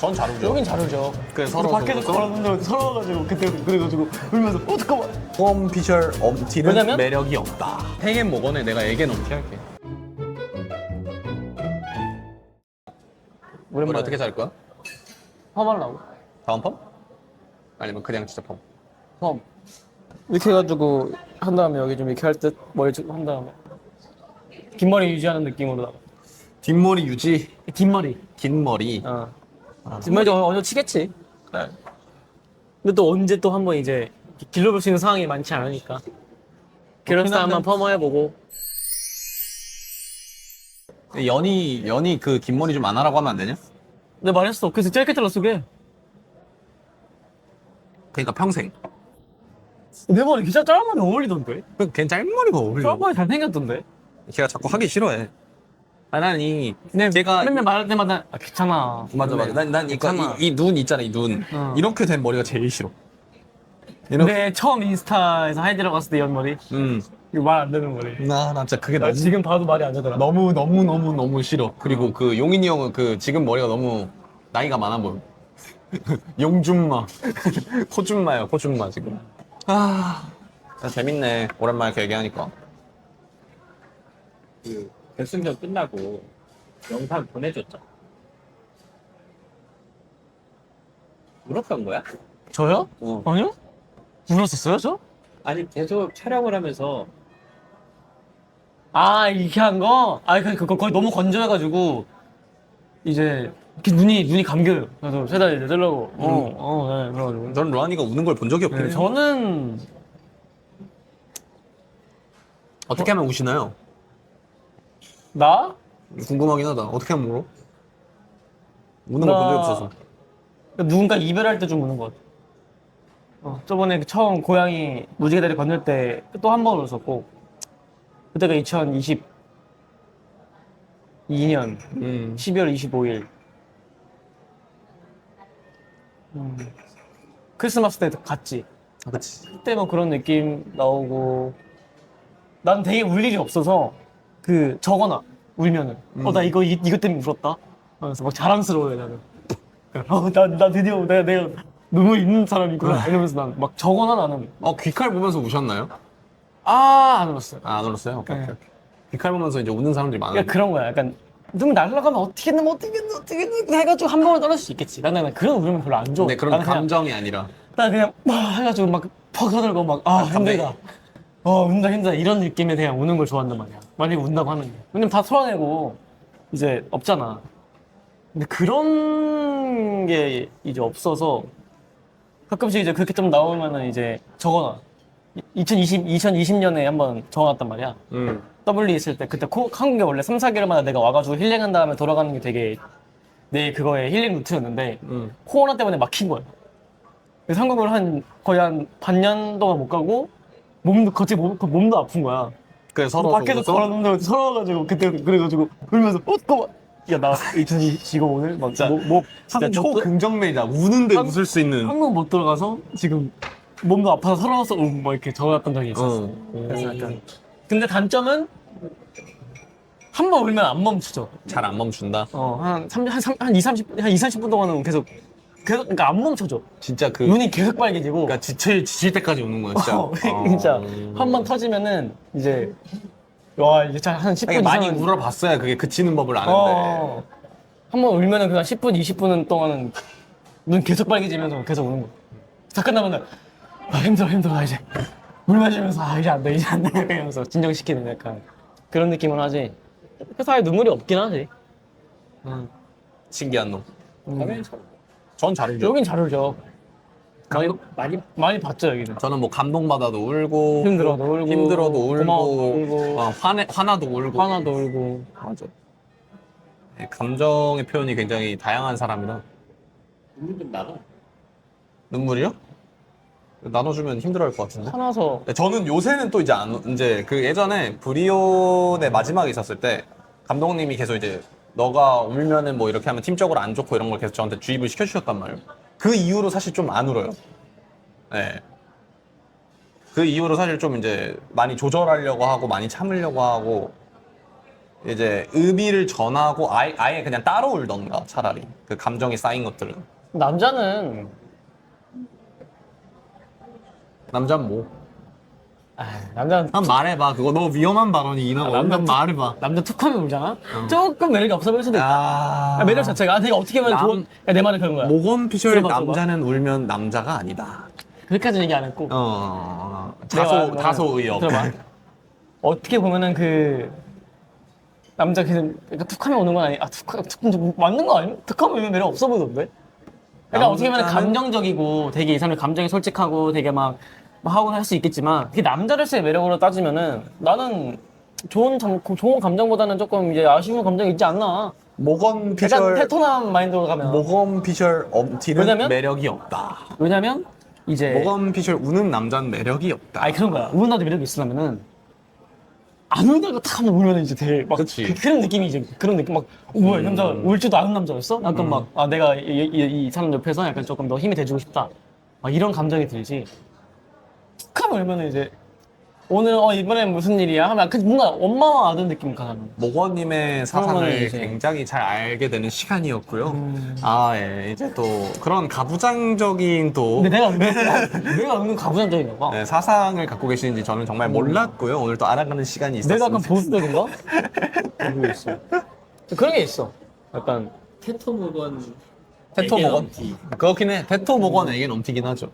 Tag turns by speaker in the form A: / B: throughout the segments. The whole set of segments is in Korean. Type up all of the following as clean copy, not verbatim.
A: 전 잘 울죠.
B: 여긴 잘 울죠.
A: 그 서로
B: 밖에서 걸었는데 서러워가지고 그때 그래가지고 울면서 잠깐만.
A: 홈 피셜 엄티는
B: 왜냐면?
A: 매력이 없다. 행앤 모건에 내가 애견 엄티 할게. 우리
B: 오랜만에
A: 어떻게 살 거야?
B: 펌하려고.
A: 다운 펌? 아니면 그냥 진짜 펌?
B: 펌. 이렇게 해가지고 한 다음에 여기 좀 이렇게 할 듯 머리 좀 한 다음에 긴 머리 유지하는 느낌으로.
A: 뒷머리 유지,
B: 긴 머리.
A: 긴 머리.
B: 긴 머리 어느 치겠지.
A: 네.
B: 근데 또 언제 또 한번 이제 길러볼 수 있는 상황이 많지 않으니까. 그래서 한번 펌해보고.
A: 연이 그 긴 머리 좀 안 하라고 하면 안 되냐?
B: 내가 말했어. 그래서 짧게 잘랐어, 걔.
A: 그러니까 평생.
B: 내 머리 진짜 짧은 머리 어울리던데?
A: 걔 짧은 머리가 어울려.
B: 짧은 머리 잘생겼던데?
A: 걔가 자꾸 하기 싫어해. 나는
B: 네,
A: 걔가
B: 맨날 말할 때마다 괜찮아.
A: 맞아. 난
B: 괜찮아.
A: 이 눈 있잖아, 이 눈.
B: 어.
A: 이렇게 된 머리가 제일 싫어.
B: 근데 처음 인스타에서 하이 들어갔을 때 연머리 이거 말 안 되는 머리.
A: 나 진짜 그게
B: 나
A: 너무
B: 지금 봐도 말이 안 되더라.
A: 너무 싫어. 그리고 그 용인이 형은 그 지금 머리가 너무 나이가 많아 보여. 용준마, 코준마야, 코준마 지금. 재밌네. 오랜만에 이렇게 얘기하니까.
C: 그 결승전 끝나고 영상 보내줬죠. 울었던 거야?
B: 저요?
C: 어.
B: 아니요? 울었었어요, 저?
C: 아니 계속 촬영을 하면서
B: 아, 이렇게 한 거? 아, 그거 거의 너무 건조해가지고 이제 이렇게 눈이 감겨요. 그래서 세달 내려고. 네, 그래가지고.
A: 전 로한이가 우는 걸 본 적이 없긴
B: 네,
A: 해요.
B: 저는
A: 어떻게 하면 우시나요?
B: 나?
A: 궁금하긴 하다. 어떻게 하면 울어? 우는 걸 본 적이 없어서.
B: 누군가 이별할 때 좀 우는 것 같아. 저번에 그 처음 고양이 무지개 다리 건널 때 또 한 번 울었었고, 그때가 2022년 12월 25일. 크리스마스 때 갔지.
A: 아, 그치.
B: 그때 뭐 그런 느낌 나오고, 난 되게 울 일이 없어서 그 적어놔, 울면은. 나 이것 때문에 울었다. 하면서 막 자랑스러워해, 나는. 나 드디어 내가 눈물 있는 사람이구나. 이러면서 난 막 적어놔, 나는.
A: 귀칼 보면서 우셨나요?
B: 안 울었어요.
A: 아, 안 울었어요? 오케이,
B: 네.
A: 오케이. 귀칼 보면서 이제 우는 사람들이 많아요.
B: 그러니까 그런 거야. 약간 눈물 날라가면 어떻게든 해가지고 한 번은 떨어질 수 있겠지. 나는 그런 울면 별로 안 좋아.
A: 근데 그런
B: 나는 그냥,
A: 감정이 아니라.
B: 난 그냥 막 해가지고 막 퍼가들고 막 힘들다. 힘들다. 이런 느낌에 그냥 우는 걸 좋아한단 말이야. 만약에 운다고 하는 게. 왜냐면 다 털어내고 이제 없잖아. 근데 그런 게 이제 없어서 가끔씩 이제 그렇게 좀 나오면은 이제 적어놔. 2020년에 한번 적어놨단 말이야. W 있을 때 그때 한국에 원래 3, 4개월마다 내가 와가지고 힐링한 다음에 돌아가는 게 되게 내 그거의 힐링 루트였는데 코로나 때문에 막힌 거야. 그래서 한국을 거의 한 반년 동안 못 가고 몸도 아픈 거야.
A: 그래서 서로
B: 밖에서
A: 웃어서?
B: 걸었는데 서러워가지고 그때 그래가지고 울면서 잠깐만. 야, 나 2020 오늘 막
A: 진짜
B: 한국 못
A: 초긍정매이다. 우는데
B: 한-
A: 웃을 수 있는.
B: 한국 못 들어가서 지금 몸도 아파서 서러워서 막 이렇게 적어놨던 적이 있었어.
A: 어.
B: 그래서 약간. 근데 단점은 한 번 울면 안 멈추죠.
A: 잘 안 멈춘다.
B: 한 2, 30분 동안은 계속 그러니까 안 멈춰져.
A: 진짜 그.
B: 눈이 계속 빨개지고.
A: 그러니까 지칠 때까지 우는 거야, 진짜.
B: 진짜 한 번 터지면은 이제 와 이제 한 10분
A: 아니, 많이
B: 이상은
A: 울어봤어야 그게 그치는 법을 아는데.
B: 한 번 울면은 그냥 10분, 20분 동안은 눈 계속 빨개지면서 계속 우는 거야. 다 끝나면은 힘들어 나 이제 물 마시면서 이제 안 돼 이러면서 진정시키는 약간 그런 느낌을 하지. 그래서 아예 눈물이 없긴 하지.
A: 신기한 놈.
C: 당연히 잘 울어.
A: 전 잘 울죠.
B: 여긴 잘 울죠.
C: 많이
B: 봤죠 여기는.
A: 저는 뭐 감동받아도 울고.
B: 힘들어도 울고
A: 힘들어도 울고.
B: 고마워도 울고
A: 화나도 울고.
B: 화나도 울고.
A: 맞아. 네, 감정의 표현이 굉장히 다양한 사람이라.
C: 눈물 좀 나눠.
A: 눈물이요? 나눠주면 힘들어할 것 같은데.
B: 화나서
A: 저는 요새는 또 이제 그 예전에 브리온의 마지막에 있었을 때 감독님이 계속 이제 너가 울면은 뭐 이렇게 하면 팀적으로 안 좋고 이런 걸 계속 저한테 주입을 시켜주셨단 말이에요. 그 이후로 사실 좀 안 울어요. 네. 그 이후로 사실 좀 이제 많이 조절하려고 하고 많이 참으려고 하고 이제 의미를 전하고 아예 그냥 따로 울던가 차라리 그 감정이 쌓인 것들은.
B: 남자는
A: 남자는 뭐?
B: 남자는
A: 한 말해봐. 그거 너무 위험한 발언이긴 하고. 난 말해봐.
B: 남자 툭하면 울잖아. 조금 매력이 없어 보일 수도 있다.
A: 아,
B: 매력 자체가 내가 어떻게 하면 좋은. 내 말은 그런 거야.
A: 모건피셜
B: 들어봐, 들어봐.
A: 남자는 울면 남자가 아니다.
B: 그렇게까지 얘기 안 했고.
A: 다소
B: 내가
A: 다소 의역.
B: 들어봐. 어떻게 보면은 그 남자 그냥 툭하면 오는 건 아니. 툭 맞는 거 아니야? 툭하면 매력 없어 보이던데. 그러니까 어떻게 보면
A: 남자는-
B: 감정적이고 되게 이 사람이 감정이 솔직하고 되게 막 하고 할 수 있겠지만 그게 남자로서의 매력으로 따지면은 나는 좋은 감정보다는 조금 이제 아쉬운 감정이 있지 않나. 약간
A: 모건피셜
B: 테토남 마인드로 가면.
A: 모건피셜 엄티는
B: 왜냐면?
A: 매력이 없다.
B: 왜냐면 이제
A: 모건피셜 우는 남자는 매력이 없다.
B: 아니 그런 거야. 우는 남자 매력이 있으려면은 안 울다가 탁 한번 울면은 이제 되게 막
A: 그치.
B: 그런 느낌이 이제 그런 느낌 막 뭐야 이 남자 울지도 않은 남자였어? 약간 막 내가 이 사람 옆에서 약간 조금 더 힘이 돼주고 싶다. 막 이런 감정이 들지. 툭 하면 울면은 이제 오늘 이번엔 무슨 일이야? 하면 뭔가 엄마와 아들 느낌 가는.
A: 모건님의
B: 그러면은
A: 사상을
B: 이제-
A: 굉장히 잘 알게 되는 시간이었고요. 예. 이제 또 그런 가부장적인 또
B: 근데 내가 은근 가부장적인가 봐.
A: 네, 사상을 갖고 계시는지 저는 정말 몰랐고요. 오늘 또 알아가는 시간이 있었습니다.
B: 내가 약간 보수적인가? 모르겠어. 그런 게 있어. 약간
C: 테토 모건
A: 테토
C: 애견
A: 모건?
C: 엄티.
A: 그렇긴 해. 테토 모건에게 넘티긴 하죠.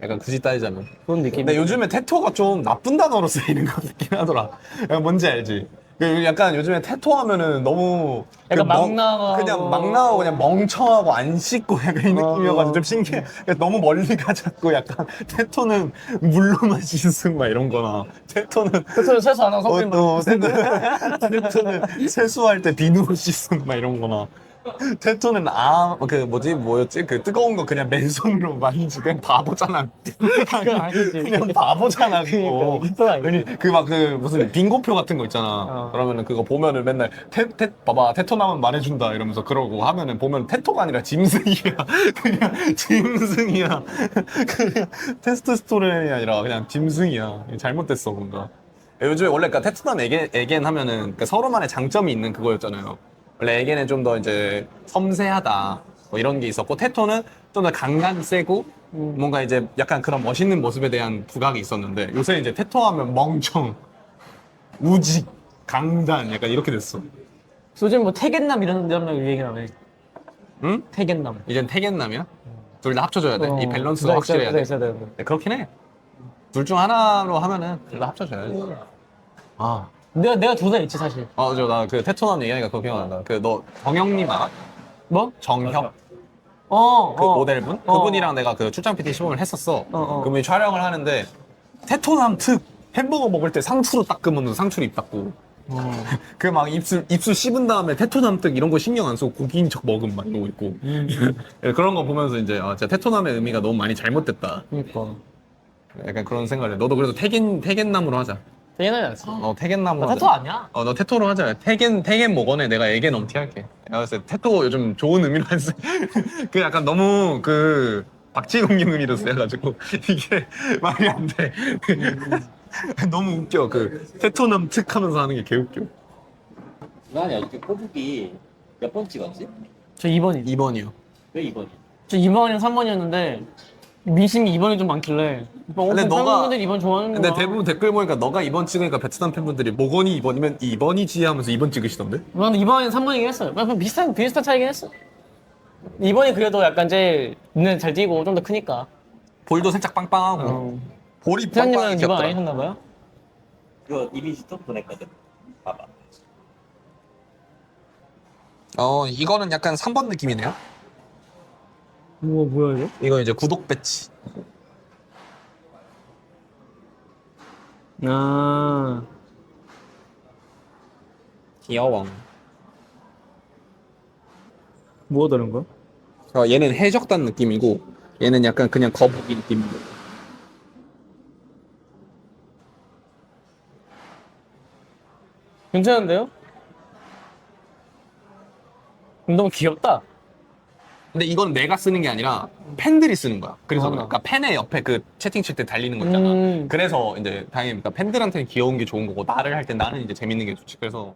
A: 약간 굳이 따지자면.
B: 그런 느낌.
A: 근데 요즘에 테토가 좀 나쁜 단어로 쓰이는 것 같긴 하더라. 약간 뭔지 알지? 그 약간 요즘에 테토 하면은 너무
B: 약간
A: 그
B: 막 나가고.
A: 그냥 막 나가고 그냥 멍청하고 안 씻고 약간 이 느낌이어가지고 좀 신기해. 너무 멀리 가자고 약간 테토는 물로만 씻음 막 이런 거나 테토는
B: 그래서 세수 안 하고 선크림
A: 테토는 세수할 때 비누로 씻음 막 이런 거나 테토는 뭐였지? 그 뜨거운 거 그냥 맨손으로 만지고 그냥 바보잖아.
B: 그건 아니지.
A: 그냥 바보잖아.
B: 그러니까, 그건 아니지.
A: 무슨 빙고표 같은 거 있잖아.
B: 어.
A: 그러면은 그거 보면은 맨날 봐봐 테토 나면 말해준다 이러면서 그러고 하면은 보면 테토가 아니라 짐승이야. 그냥 짐승이야. 그냥 테스토스테론이 아니라 그냥 짐승이야. 잘못됐어 뭔가. 요즘에 원래 그러니까 테토남 에겐 하면은 그러니까 서로만의 장점이 있는 그거였잖아요. 원래 에겐은 좀 더 이제 섬세하다 뭐 이런 게 있었고 테토는 좀 더 강간 세고 뭔가 이제 약간 그런 멋있는 모습에 대한 부각이 있었는데 요새 이제 테토하면 멍청, 우직, 강단 약간 이렇게 됐어.
B: 요즘 뭐 태견남 이런 얘기 나네.
A: 응?
B: 태견남.
A: 이젠 태견남이야? 둘 다 합쳐줘야 돼. 이 밸런스가
B: 있어야
A: 확실해야 돼.
B: 있어야 돼.
A: 네, 그렇긴 해. 둘 중 하나로 하면은 둘 다 합쳐줘야 돼. 아.
B: 내가 둘 다 있지 사실.
A: 나 그 테토남 얘기하니까 그거 기억난다. 그 너 정형님 알아?
B: 뭐?
A: 정형? 그
B: 어.
A: 모델분? 그분이랑 내가 그 출장 PT 시범을 했었어.
B: 어.
A: 그분이 촬영을 하는데 테토남 특 햄버거 먹을 때 상추로 닦으면 상추로 입 닦고 그 막 입술 씹은 다음에 테토남 특 이런 거 신경 안 쓰고 고기인 척 먹음 막 이러고 있고 그런 거 보면서 이제 진짜 테토남의 의미가 너무 많이 잘못됐다.
B: 그러니까.
A: 약간 그런 생각을 해. 너도 그래서 태겐남으로 하자.
B: 태견남이 낫지.
A: 태겐남으로 하자.
B: 테토 아니야?
A: 너 테토로 하자. 태겐 모건에 내가 에겐 엄티 할게. 내가 봤을 때 테토 요즘 좋은 의미로 안 써. 그 약간 너무 그 박지웅님 의미로 써가지고 이게 말이 안 돼. 너무 웃겨. 그 테토남 특 하면서 하는 게 개웃겨.
C: 난 어저께 꼬북이 몇 번 찍었지?
B: 저 2번이.
A: 2번이요.
C: 왜 2번이?
B: 저 2번이랑 3번이었는데 민심이 2번이 좀 많길래.
A: 근데 너가-
B: 팬분들이 2번 좋아하는 거야.
A: 근데 대부분 댓글 보니까 너가 2번 찍으니까 베트남 팬분들이 모건이 2번이면 2번이지 하면서 2번 찍으시던데?
B: 나는 2번이랑 3번이긴 했어요. 그냥 비슷한 차이긴 했어. 2번이 그래도 약간 제일 눈에 잘 띄고 좀 더 크니까.
A: 볼도 살짝 빵빵하고 볼이
B: 태현님은
A: 빵빵하게
B: 2번
A: 귀엽더라.
B: 아니셨나봐요?
C: 그거 이미지 또 보냈거든. 봐봐.
A: 이거는 약간 3번 느낌이네요.
B: 뭐야 이거?
A: 이거 이제 구독 배치.
B: 아.
A: 귀여워.
B: 뭐가 다른 거야?
A: 얘는 해적단 느낌이고 얘는 약간 그냥 거북이 느낌이고.
B: 괜찮은데요? 너무 귀엽다.
A: 근데 이건 내가 쓰는 게 아니라 팬들이 쓰는 거야. 그래서
B: 맞나?
A: 그러니까 팬의 옆에 그 채팅칠 때 달리는 거 있잖아. 그래서 이제 당연히 그러니까 팬들한테는 귀여운 게 좋은 거고 나를 할 때 나는 이제 재밌는 게 좋지. 그래서